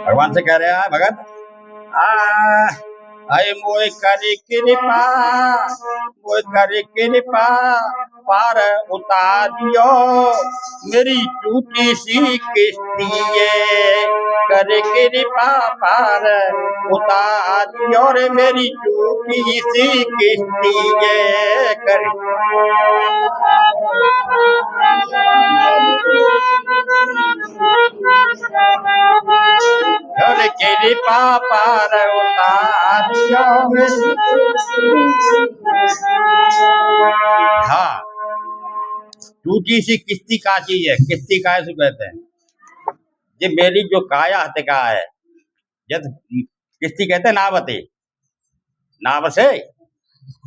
भगवान से कह रहे हैं भगत अय मोय करी कृपा पार उतारियो मेरी टूटी सी किस्ती कर कृपा पार उतारियो रे मेरी टूटी सी किस्ती कर कृपा पार उतारियो। हाँ, टूटी सी किस्ती का चीज है, किस्ती का है कहते हैं। ये मेरी जो काया हते का है, जब किस्ती कहते हैं नावते, नाव से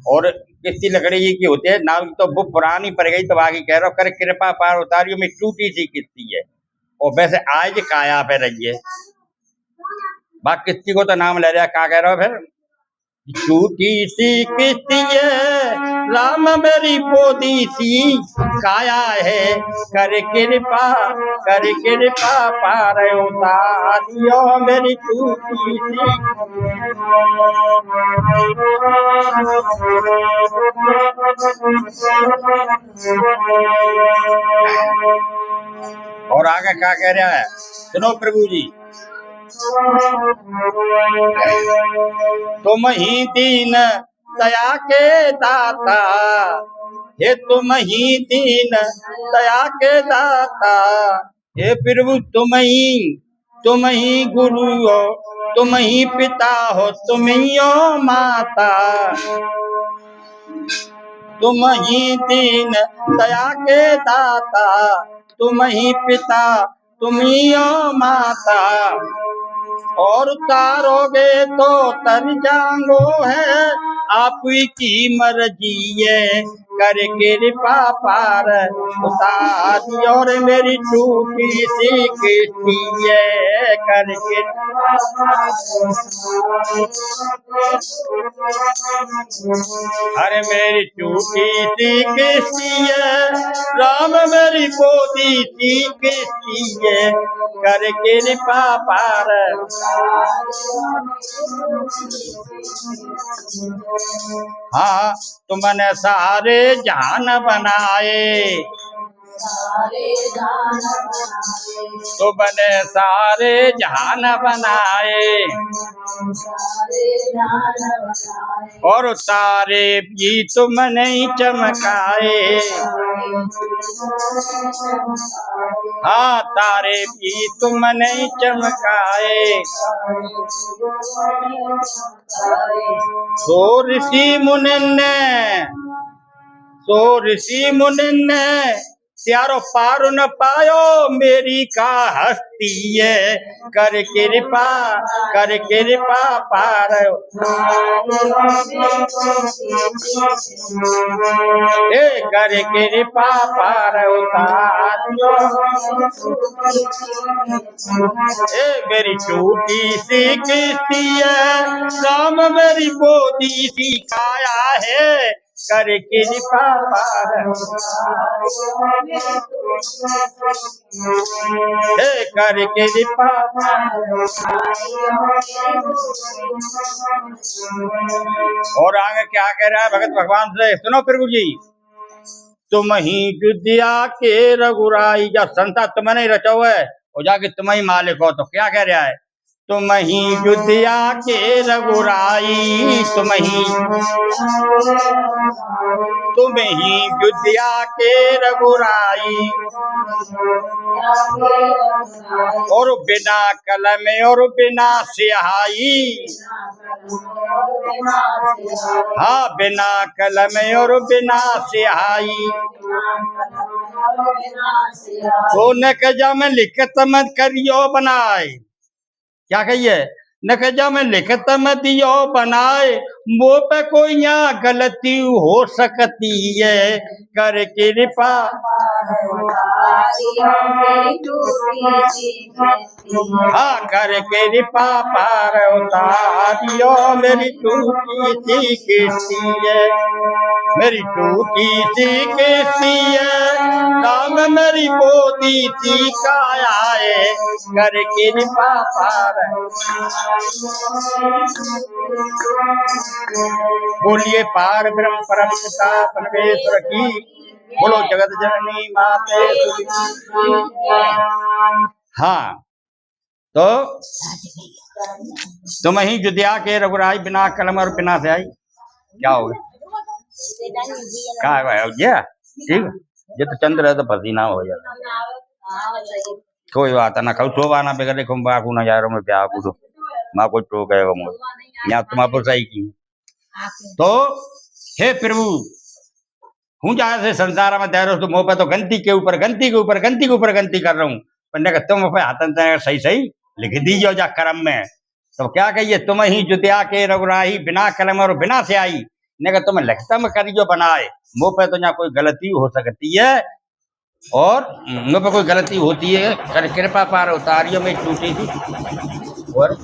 और किस्ती लकड़ी की होती है। नाव तो वो पुरानी पड़ गई, तो आगे कह रहा कर कृपा पार उतारियो में टूटी सी किस्ती है। और वैसे आज काया पे रही है, बात किस्ती को तो नाम ले रहा, क्या कह रहा हो फिर? टूटी सी किस्ती है राम मेरी पोदी सी काया है कर कृपा पार उतारियो मेरी टूटी सी। और आगे क्या कह रहा है सुनो प्रभु जी। तुम ही दीन दया के दाता, हे तुम ही दीन दया के दाता, हे प्रभु तुम ही गुरु हो, तुम ही पिता हो, तुम ही हो माता। तुम ही दीन दया के दाता, तुम ही पिता, तुम ही हो माता। और उतारोगे तो तर जाओ है आप की मर्जी है कर कृपा पार उतारियो रे मेरी टूटी सी किस्ती है कर अरे मेरी टूटी सी किस्ती है राम मेरी पोती सी किस्ती है कर कृपा पार। हाँ तुमने सारे जहान बनाए, तुमने सारे जहान बनाए, और तारे भी तुमने चमकाए। हाँ तारे भी तुमने चमकाए। सो ऋषि मुनि ने त्यारो पार न पायो मेरी का हस्ती है कर कृपा पार। ए कर कृपा पार उतारियो ए मेरी टूटी सी किस्ती है राम मेरी पोती सी काया है कर कृपा पार। कर कृपा और आगे क्या कह रहा है भगत भगवान से सुनो प्रभु जी। तुम ही विद्या के रघुराई, जब संसार तुम नहीं रचो है और जाके तुम ही मालिक हो, तो क्या कह रहा है? तुम ही विद्या के रघुराई, तुम ही विद्या के रघुराई, और बिना कलम और बिना स्याही। हाँ बिना कलम और बिना स्याही, तो नकजा में लिखत मत करियो बनाए। क्या कहिए? नकजा में लिखत मत दियो बनाए, मुँह पे कोई यहाँ गलती हो सकती है कर कृपा। हाँ कर कृपा पार उतारियो मेरी टूटी सी किस्ती है। मेरी टूटी सी किस्ती है, नाम मेरी पोती सी काया है, कर कृपा पार। बोलिए पार ब्रह्म परम पिता परमेश्वर की, बोलो जगत जननी माते। हाँ, तो तुम ही जुदिया के रघुराई, बिना कलम और बिना से आई। क्या हो गया? कहा गया? ठीक, ये तो चंद्र है तो पसीना हो जाता। कोई बात ना, खाऊ शोभा ना बेगर देखो बाकू नजारों में प्यार पूछो माँ को टोक है मुझे यहाँ तुम्हारे सही की। तो हे प्रभु, हूँ जहाँ से संसार में तैरो तो मोह पे तो गंती के ऊपर गंती के ऊपर गंती के ऊपर गंती कर रहा हूँ, पर तुम पे हाथ सही सही लिख दीजिए जा कर्म में। तो क्या कहिए, तुम ही जुतिया के रघुराही, बिना कलम और बिना से आई, ने तुम लिखता में करियो बनाए। मुँह पे तो यहाँ कोई गलती हो सकती है, और मुँह पे कोई गलती होती है, कर कृपा पार उतारियो में टूटी थी। और